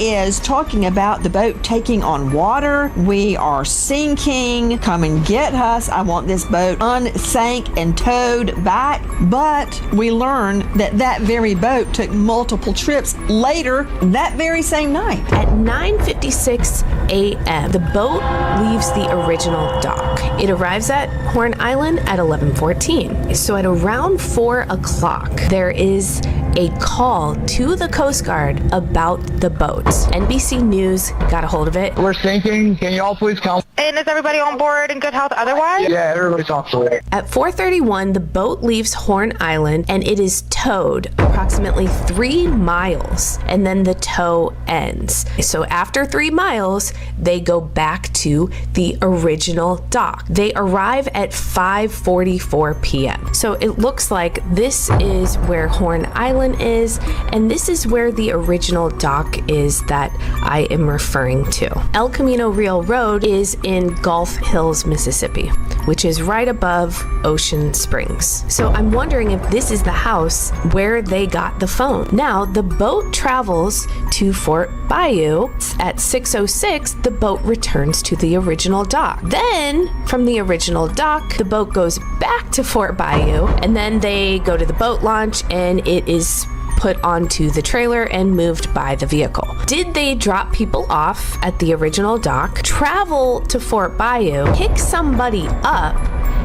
is talking about the boat taking on water. We are sinking. Come and get us. I want this boat unsank and towed back. But we learn that that very boat took multiple trips later that very same night. At 9:56 a.m., the boat leaves the original dock. It arrives at Horn Island at 11:14. So at around 4 o'clock, there is a call to the Coast Guard about the boat. NBC News got a hold of it. We're sinking. Can y'all please come? And is everybody on board in good health otherwise? Yeah, everybody's on board. At 4:31, the boat leaves Horn Island and it is towed approximately 3 miles, and then the tow ends. So after 3 miles, they go back to the original dock. They arrive at 5:44 p.m. So it looks like this is where Horn Island is, and this is where the original dock is that I am referring to. El Camino Real Road is in Gulf Hills, Mississippi, which is right above Ocean Springs. So I'm wondering if this is the house where they got the phone. Now, the boat travels to Fort Bayou. At 6:06, the boat returns to the original dock. Then, from the original dock, the boat goes back to Fort Bayou, and then they go to the boat launch, and it is put onto the trailer and moved by the vehicle. Did they drop people off at the original dock, travel to Fort Bayou, pick somebody up,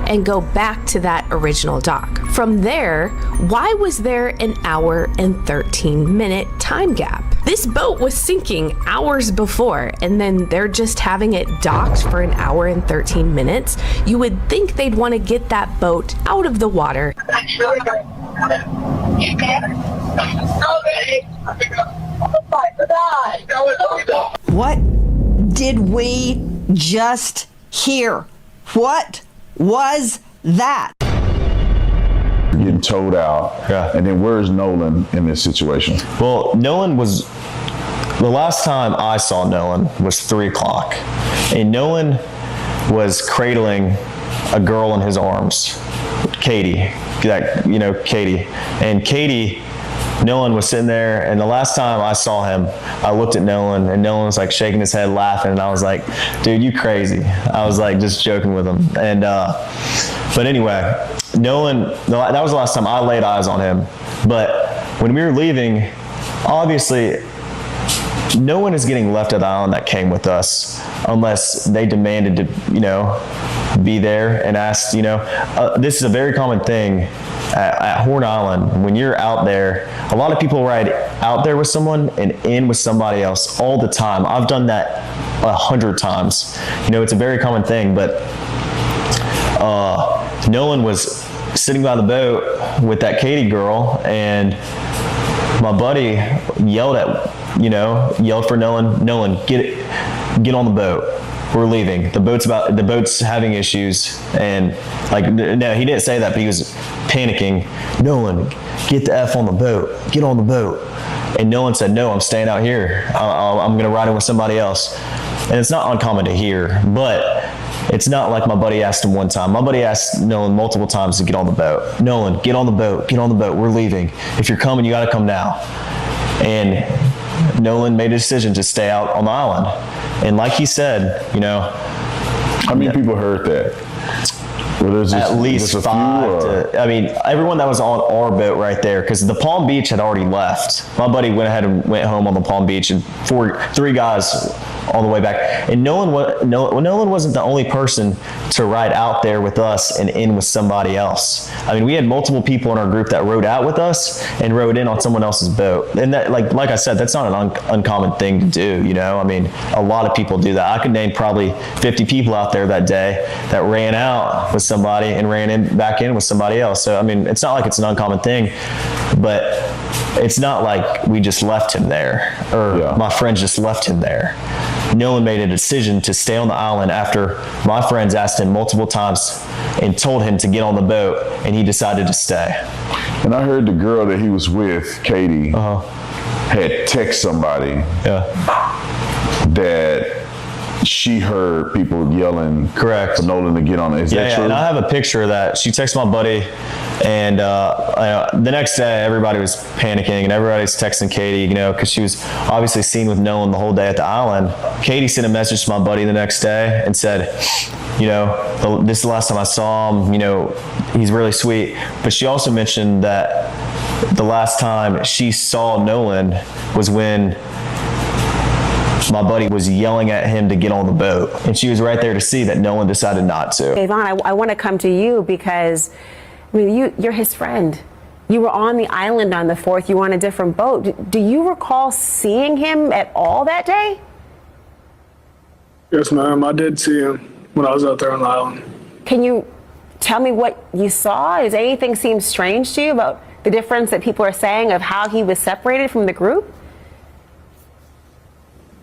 and go back to that original dock? From there, why was there an hour and 13-minute time gap? This boat was sinking hours before, and then they're just having it docked for an hour and 13 minutes. You would think they'd want to get that boat out of the water. What did we just hear? What was that? Getting towed out. Yeah. And then where's Nolan in this situation? Well, Nolan was, the last time I saw Nolan was 3 o'clock. And Nolan was cradling a girl in his arms, Katie. Katie. And Katie, Nolan was sitting there, and the last time I saw him, I looked at Nolan, and Nolan was like shaking his head, laughing, and I was like, dude, you crazy. I was like just joking with him. And but anyway, Nolan, that was the last time I laid eyes on him. But when we were leaving, obviously, no one is getting left at the island that came with us unless they demanded to, be there and asked, this is a very common thing at Horn Island. When you're out there, a lot of people ride out there with someone and in with somebody else all the time. I've done that 100 times. It's a very common thing, but Nolan was sitting by the boat with that Katie girl, and my buddy yelled for Nolan, get on the boat. We're leaving. The boat's having issues. And no, he didn't say that, but he was panicking. Nolan, get the F on the boat. Get on the boat. And Nolan said, no, I'm staying out here. I'm going to ride in with somebody else. And it's not uncommon to hear, but it's not like my buddy asked him one time. My buddy asked Nolan multiple times to get on the boat. Nolan, get on the boat. Get on the boat. We're leaving. If you're coming, you got to come now. And Nolan made a decision to stay out on the island. And like he said, How many people heard that? At least 5 everyone that was on our boat right there, because the Palm Beach had already left. My buddy went ahead and went home on the Palm Beach, and 3 guys all the way back. And Nolan wasn't the only person to ride out there with us and in with somebody else. We had multiple people in our group that rode out with us and rode in on someone else's boat. And that, like I said, that's not an uncommon thing to do, a lot of people do that. I could name probably 50 people out there that day that ran out with somebody and ran back in with somebody else. So, it's not like it's an uncommon thing, but it's not like we just left him there, or my friends just left him there. Nolan made a decision to stay on the island after my friends asked him multiple times and told him to get on the boat, and he decided to stay. And I heard the girl that he was with, Katie, had text somebody that she heard people yelling Correct. for Nolan to get on it. Is that true? And I have a picture of that. She texted my buddy, and the next day everybody was panicking and everybody's texting Katie, because she was obviously seen with Nolan the whole day at the island. Katie sent a message to my buddy the next day and said, this is the last time I saw him, he's really sweet. But she also mentioned that the last time she saw Nolan was when my buddy was yelling at him to get on the boat, and she was right there to see that Nolan decided not to. Avon, I want to come to you because you're his friend. You were on the island on the 4th. You were on a different boat. Do you recall seeing him at all that day? Yes, ma'am. I did see him when I was out there on the island. Can you tell me what you saw? Does anything seem strange to you about the difference that people are saying of how he was separated from the group?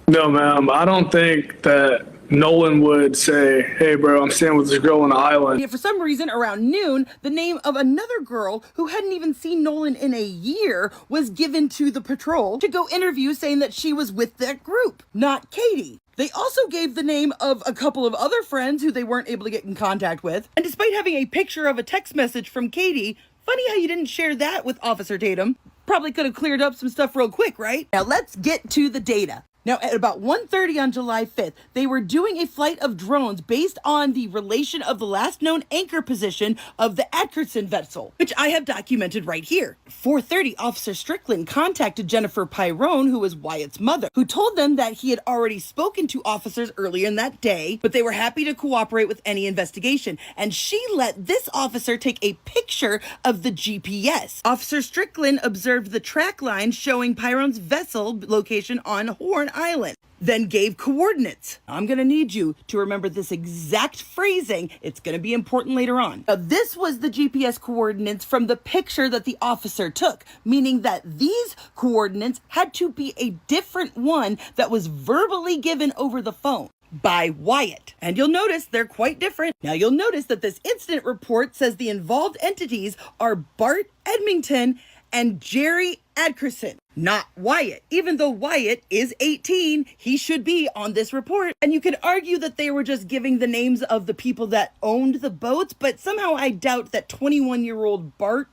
No, ma'am. I don't think that Nolan would say, hey, bro, I'm staying with this girl on the island. Yet for some reason, around noon, the name of another girl who hadn't even seen Nolan in a year was given to the patrol to go interview, saying that she was with that group, not Katie. They also gave the name of a couple of other friends who they weren't able to get in contact with. And despite having a picture of a text message from Katie, funny how you didn't share that with Officer Tatum. Probably could have cleared up some stuff real quick, right? Now let's get to the data. Now, at about 1:30 on July 5th, they were doing a flight of drones based on the relation of the last known anchor position of the Atkinson vessel, which I have documented right here. 4:30, Officer Strickland contacted Jennifer Pyrone, who was Wyatt's mother, who told them that he had already spoken to officers earlier in that day, but they were happy to cooperate with any investigation. And she let this officer take a picture of the GPS. Officer Strickland observed the track line showing Pyrone's vessel location on Horn Island, then gave coordinates. I'm going to need you to remember this exact phrasing. It's going to be important later on. Now, this was the GPS coordinates from the picture that the officer took, meaning that these coordinates had to be a different one that was verbally given over the phone by Wyatt. And you'll notice they're quite different. Now, you'll notice that this incident report says the involved entities are Bart Edmington and Jerry Adkerson, not Wyatt. Even though Wyatt is 18, he should be on this report. And you could argue that they were just giving the names of the people that owned the boats, but somehow I doubt that 21-year-old Bart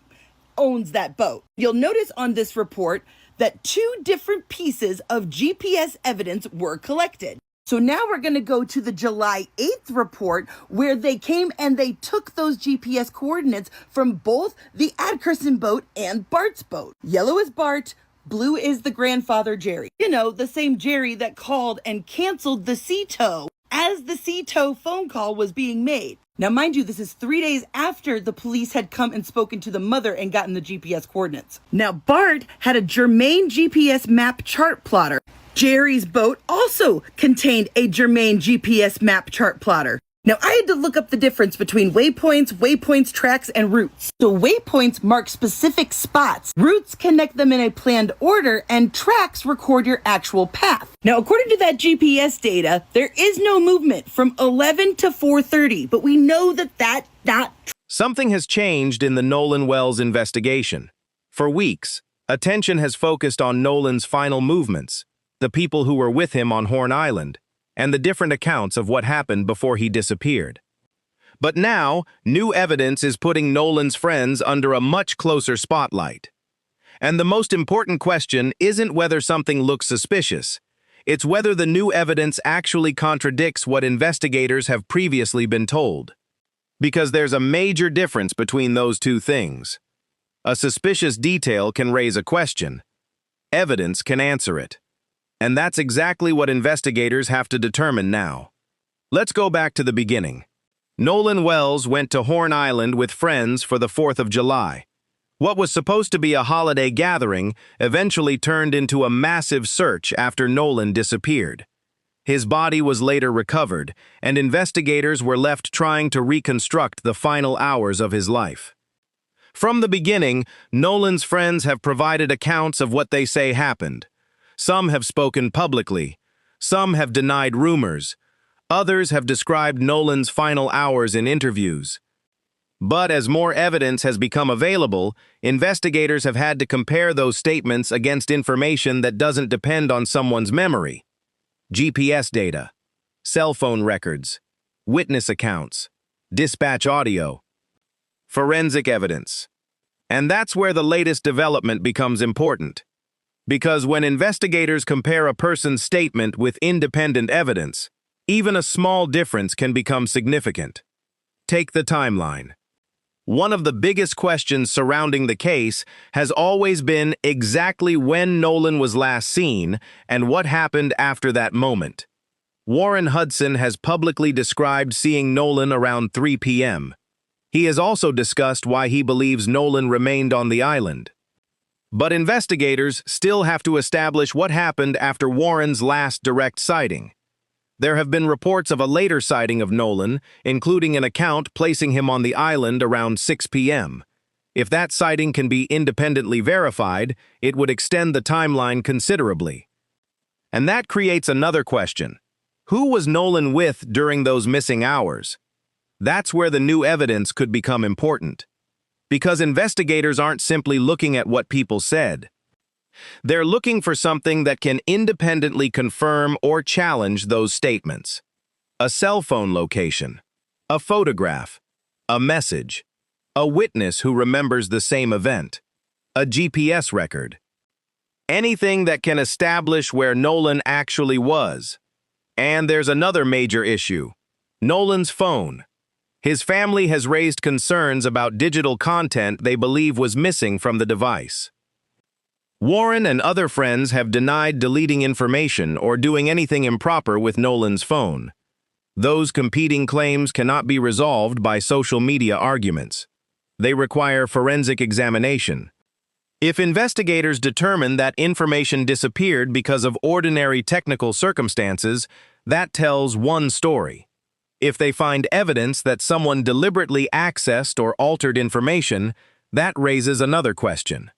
owns that boat. You'll notice on this report that 2 different pieces of GPS evidence were collected. So now we're going to go to the July 8th report where they came and they took those GPS coordinates from both the Adkerson boat and Bart's boat. Yellow is Bart, blue is the grandfather Jerry. The same Jerry that called and canceled the sea tow as the sea tow phone call was being made. Now, mind you, this is 3 days after the police had come and spoken to the mother and gotten the GPS coordinates. Now, Bart had a germane GPS map chart plotter. Jerry's boat also contained a germane GPS map chart plotter. Now, I had to look up the difference between waypoints, tracks, and routes. So waypoints mark specific spots. Routes connect them in a planned order, and tracks record your actual path. Now, according to that GPS data, there is no movement from 11 to 4:30, but we know that that's not true. Something has changed in the Nolan Wells investigation. For weeks, attention has focused on Nolan's final movements, the people who were with him on Horn Island, and the different accounts of what happened before he disappeared. But now, new evidence is putting Nolan's friends under a much closer spotlight. And the most important question isn't whether something looks suspicious. It's whether the new evidence actually contradicts what investigators have previously been told. Because there's a major difference between those two things. A suspicious detail can raise a question. Evidence can answer it. And that's exactly what investigators have to determine now. Let's go back to the beginning. Nolan Wells went to Horn Island with friends for the 4th of July. What was supposed to be a holiday gathering eventually turned into a massive search after Nolan disappeared. His body was later recovered, and investigators were left trying to reconstruct the final hours of his life. From the beginning, Nolan's friends have provided accounts of what they say happened. Some have spoken publicly. Some have denied rumors. Others have described Nolan's final hours in interviews. But as more evidence has become available, investigators have had to compare those statements against information that doesn't depend on someone's memory. GPS data. cell phone records, witness accounts, dispatch audio, forensic evidence. And that's where the latest development becomes important. Because when investigators compare a person's statement with independent evidence, even a small difference can become significant. Take the timeline. One of the biggest questions surrounding the case has always been exactly when Nolan was last seen and what happened after that moment. Warren Hudson has publicly described seeing Nolan around 3 p.m. He has also discussed why he believes Nolan remained on the island. But investigators still have to establish what happened after Warren's last direct sighting. There have been reports of a later sighting of Nolan, including an account placing him on the island around 6 p.m. If that sighting can be independently verified, it would extend the timeline considerably. And that creates another question. Who was Nolan with during those missing hours? That's where the new evidence could become important. Because investigators aren't simply looking at what people said. They're looking for something that can independently confirm or challenge those statements. A cell phone location, a photograph, a message, a witness who remembers the same event, a GPS record. Anything that can establish where Nolan actually was. And there's another major issue: Nolan's phone. His family has raised concerns about digital content they believe was missing from the device. Warren and other friends have denied deleting information or doing anything improper with Nolan's phone. Those competing claims cannot be resolved by social media arguments. They require forensic examination. If investigators determine that information disappeared because of ordinary technical circumstances, that tells one story. If they find evidence that someone deliberately accessed or altered information, that raises another question.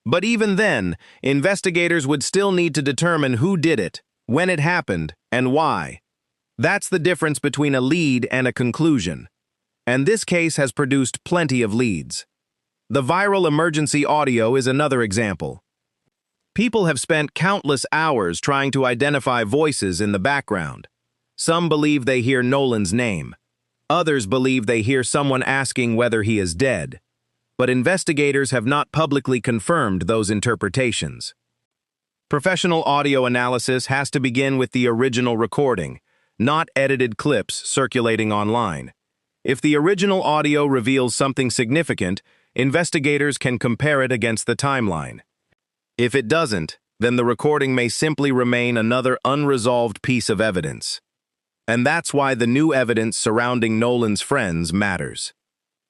But even then, investigators would still need to determine who did it, when it happened, and why. That's the difference between a lead and a conclusion. And this case has produced plenty of leads. The viral emergency audio is another example. People have spent countless hours trying to identify voices in the background. Some believe they hear Nolan's name. Others believe they hear someone asking whether he is dead. But investigators have not publicly confirmed those interpretations. Professional audio analysis has to begin with the original recording, not edited clips circulating online. If the original audio reveals something significant, investigators can compare it against the timeline. If it doesn't, then the recording may simply remain another unresolved piece of evidence. And that's why the new evidence surrounding Nolan's friends matters.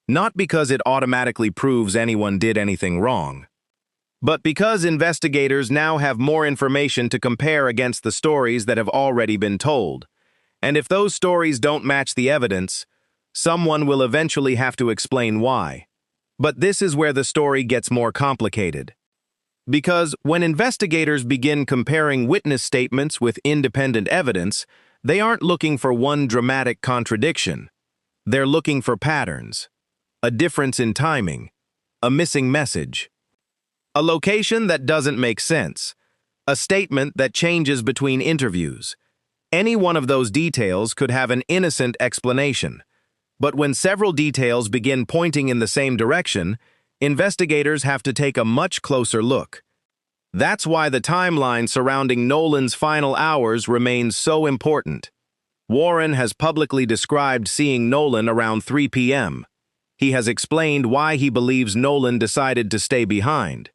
Not because it automatically proves anyone did anything wrong, but because investigators now have more information to compare against the stories that have already been told. And if those stories don't match the evidence, someone will eventually have to explain why. But this is where the story gets more complicated. Because when investigators begin comparing witness statements with independent evidence, they aren't looking for one dramatic contradiction. They're looking for patterns. A difference in timing, a missing message, a location that doesn't make sense, a statement that changes between interviews. Any one of those details could have an innocent explanation. But when several details begin pointing in the same direction, investigators have to take a much closer look. That's why the timeline surrounding Nolan's final hours remains so important. Warren has publicly described seeing Nolan around 3 p.m. He has explained why he believes Nolan decided to stay behind.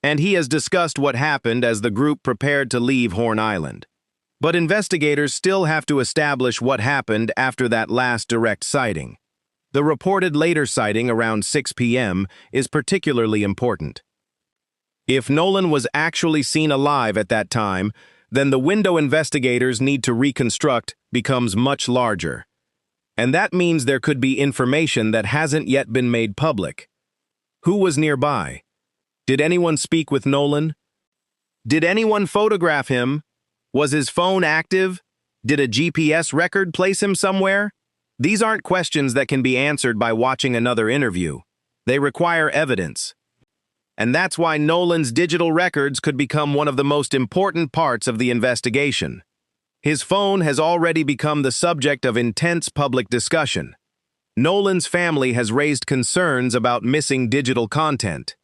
And he has discussed what happened as the group prepared to leave Horn Island. But investigators still have to establish what happened after that last direct sighting. The reported later sighting around 6 p.m. is particularly important. If Nolan was actually seen alive at that time, then the window investigators need to reconstruct becomes much larger. And that means there could be information that hasn't yet been made public. Who was nearby? Did anyone speak with Nolan? Did anyone photograph him? Was his phone active? Did a GPS record place him somewhere? These aren't questions that can be answered by watching another interview. They require evidence. And that's why Nolan's digital records could become one of the most important parts of the investigation. His phone has already become the subject of intense public discussion. Nolan's family has raised concerns about missing digital content.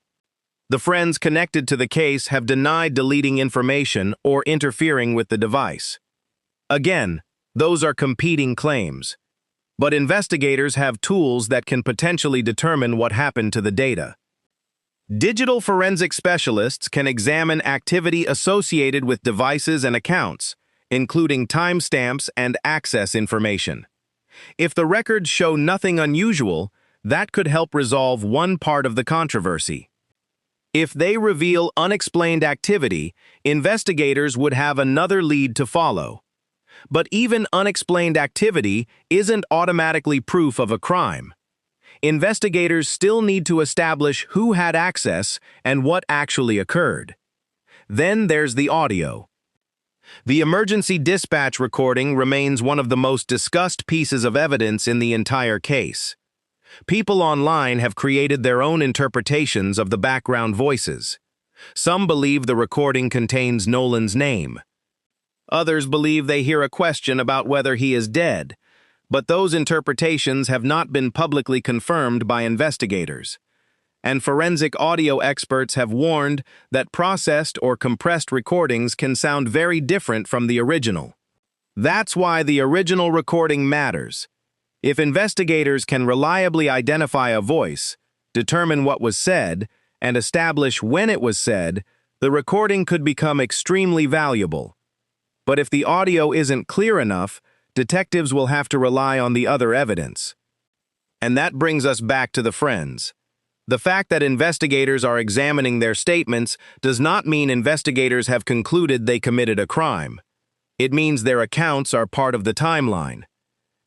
The friends connected to the case have denied deleting information or interfering with the device. Again, those are competing claims. But investigators have tools that can potentially determine what happened to the data. Digital forensic specialists can examine activity associated with devices and accounts, including timestamps and access information. If the records show nothing unusual, that could help resolve one part of the controversy. If they reveal unexplained activity, investigators would have another lead to follow. But even unexplained activity isn't automatically proof of a crime. Investigators still need to establish who had access and what actually occurred. Then there's the audio. The emergency dispatch recording remains one of the most discussed pieces of evidence in the entire case. People online have created their own interpretations of the background voices. Some believe the recording contains Nolan's name. Others believe they hear a question about whether he is dead, but those interpretations have not been publicly confirmed by investigators. And forensic audio experts have warned that processed or compressed recordings can sound very different from the original. That's why the original recording matters. If investigators can reliably identify a voice, determine what was said, and establish when it was said, the recording could become extremely valuable. But if the audio isn't clear enough, detectives will have to rely on the other evidence. And that brings us back to the friends. The fact that investigators are examining their statements does not mean investigators have concluded they committed a crime. It means their accounts are part of the timeline.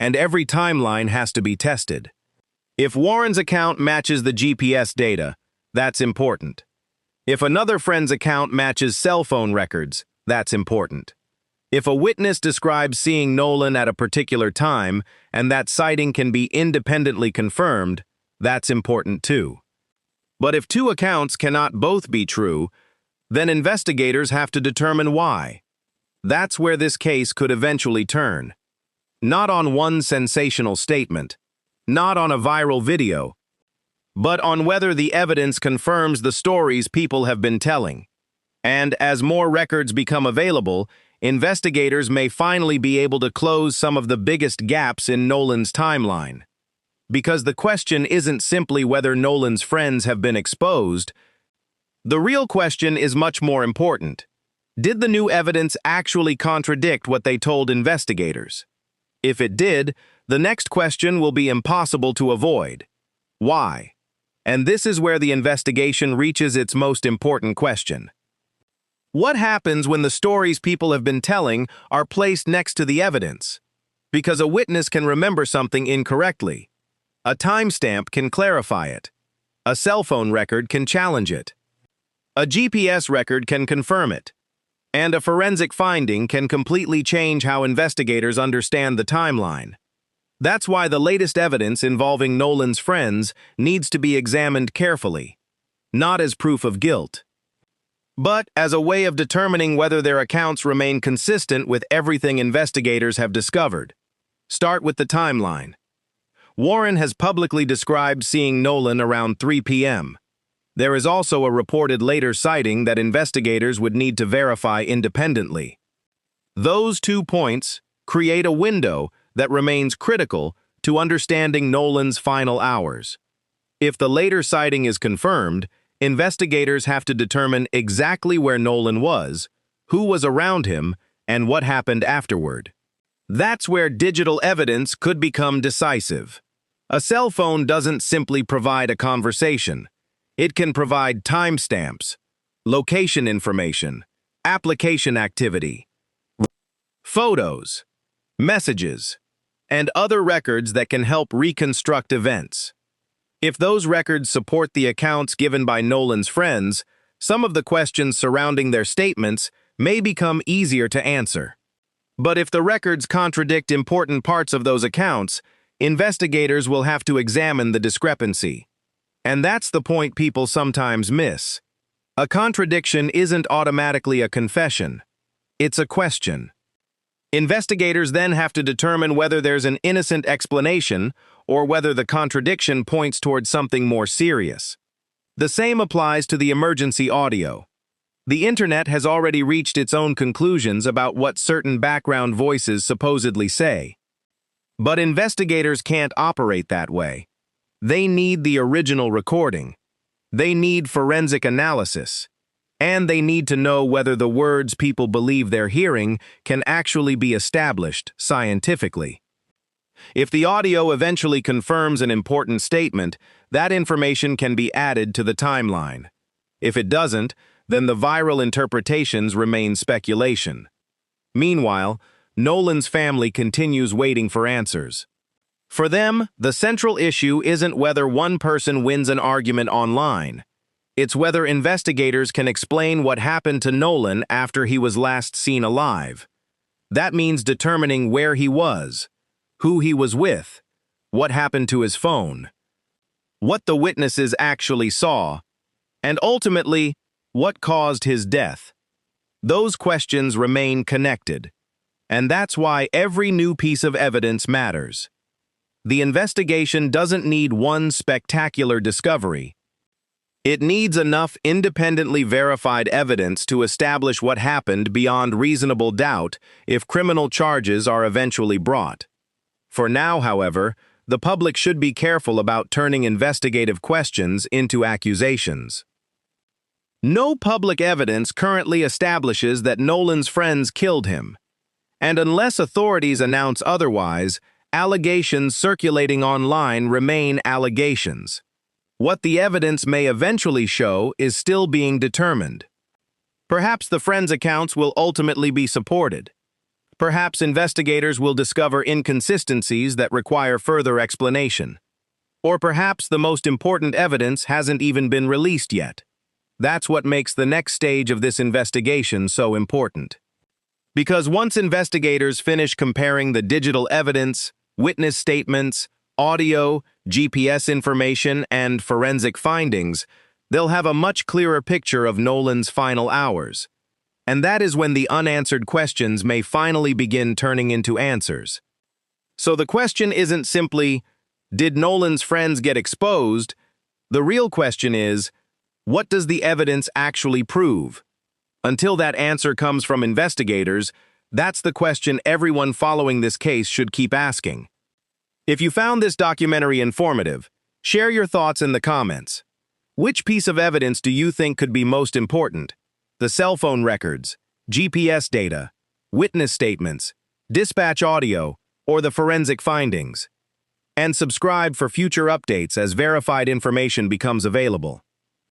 And every timeline has to be tested. If Warren's account matches the GPS data, that's important. If another friend's account matches cell phone records, that's important. If a witness describes seeing Nolan at a particular time and that sighting can be independently confirmed, that's important too. But if two accounts cannot both be true, then investigators have to determine why. That's where this case could eventually turn. Not on one sensational statement, not on a viral video, but on whether the evidence confirms the stories people have been telling. And as more records become available, investigators may finally be able to close some of the biggest gaps in Nolan's timeline. Because the question isn't simply whether Nolan's friends have been exposed. The real question is much more important. Did the new evidence actually contradict what they told investigators? If it did, the next question will be impossible to avoid. Why? And this is where the investigation reaches its most important question. What happens when the stories people have been telling are placed next to the evidence? Because a witness can remember something incorrectly. A timestamp can clarify it. A cell phone record can challenge it. A GPS record can confirm it. And a forensic finding can completely change how investigators understand the timeline. That's why the latest evidence involving Nolan's friends needs to be examined carefully, not as proof of guilt, but as a way of determining whether their accounts remain consistent with everything investigators have discovered. Start with the timeline. Warren has publicly described seeing Nolan around 3 p.m. There is also a reported later sighting that investigators would need to verify independently. Those 2 points create a window that remains critical to understanding Nolan's final hours. If the later sighting is confirmed, investigators have to determine exactly where Nolan was, who was around him, and what happened afterward. That's where digital evidence could become decisive. A cell phone doesn't simply provide a conversation. It can provide timestamps, location information, application activity, photos, messages, and other records that can help reconstruct events. If those records support the accounts given by Nolan's friends, some of the questions surrounding their statements may become easier to answer. But if the records contradict important parts of those accounts, investigators will have to examine the discrepancy. And that's the point people sometimes miss. A contradiction isn't automatically a confession. It's a question. Investigators then have to determine whether there's an innocent explanation or whether the contradiction points towards something more serious. The same applies to the emergency audio. The internet has already reached its own conclusions about what certain background voices supposedly say. But investigators can't operate that way. They need the original recording. They need forensic analysis. And they need to know whether the words people believe they're hearing can actually be established scientifically. If the audio eventually confirms an important statement, that information can be added to the timeline. If it doesn't, then the viral interpretations remain speculation. Meanwhile, Nolan's family continues waiting for answers. For them, the central issue isn't whether one person wins an argument online. It's whether investigators can explain what happened to Nolan after he was last seen alive. That means determining where he was, who he was with, what happened to his phone, what the witnesses actually saw, and ultimately, what caused his death. Those questions remain connected, and that's why every new piece of evidence matters. The investigation doesn't need one spectacular discovery. It needs enough independently verified evidence to establish what happened beyond reasonable doubt if criminal charges are eventually brought. For now, however, the public should be careful about turning investigative questions into accusations. No public evidence currently establishes that Nolan's friends killed him, and unless authorities announce otherwise, allegations circulating online remain allegations. What the evidence may eventually show is still being determined. Perhaps the friends' accounts will ultimately be supported. Perhaps investigators will discover inconsistencies that require further explanation. Or perhaps the most important evidence hasn't even been released yet. That's what makes the next stage of this investigation so important. Because once investigators finish comparing the digital evidence, witness statements, audio, GPS information, and forensic findings, they'll have a much clearer picture of Nolan's final hours. And that is when the unanswered questions may finally begin turning into answers. So the question isn't simply, did Nolan's friends get exposed? The real question is, what does the evidence actually prove? Until that answer comes from investigators, that's the question everyone following this case should keep asking. If you found this documentary informative, share your thoughts in the comments. Which piece of evidence do you think could be most important? The cell phone records, GPS data, witness statements, dispatch audio, or the forensic findings? And subscribe for future updates as verified information becomes available.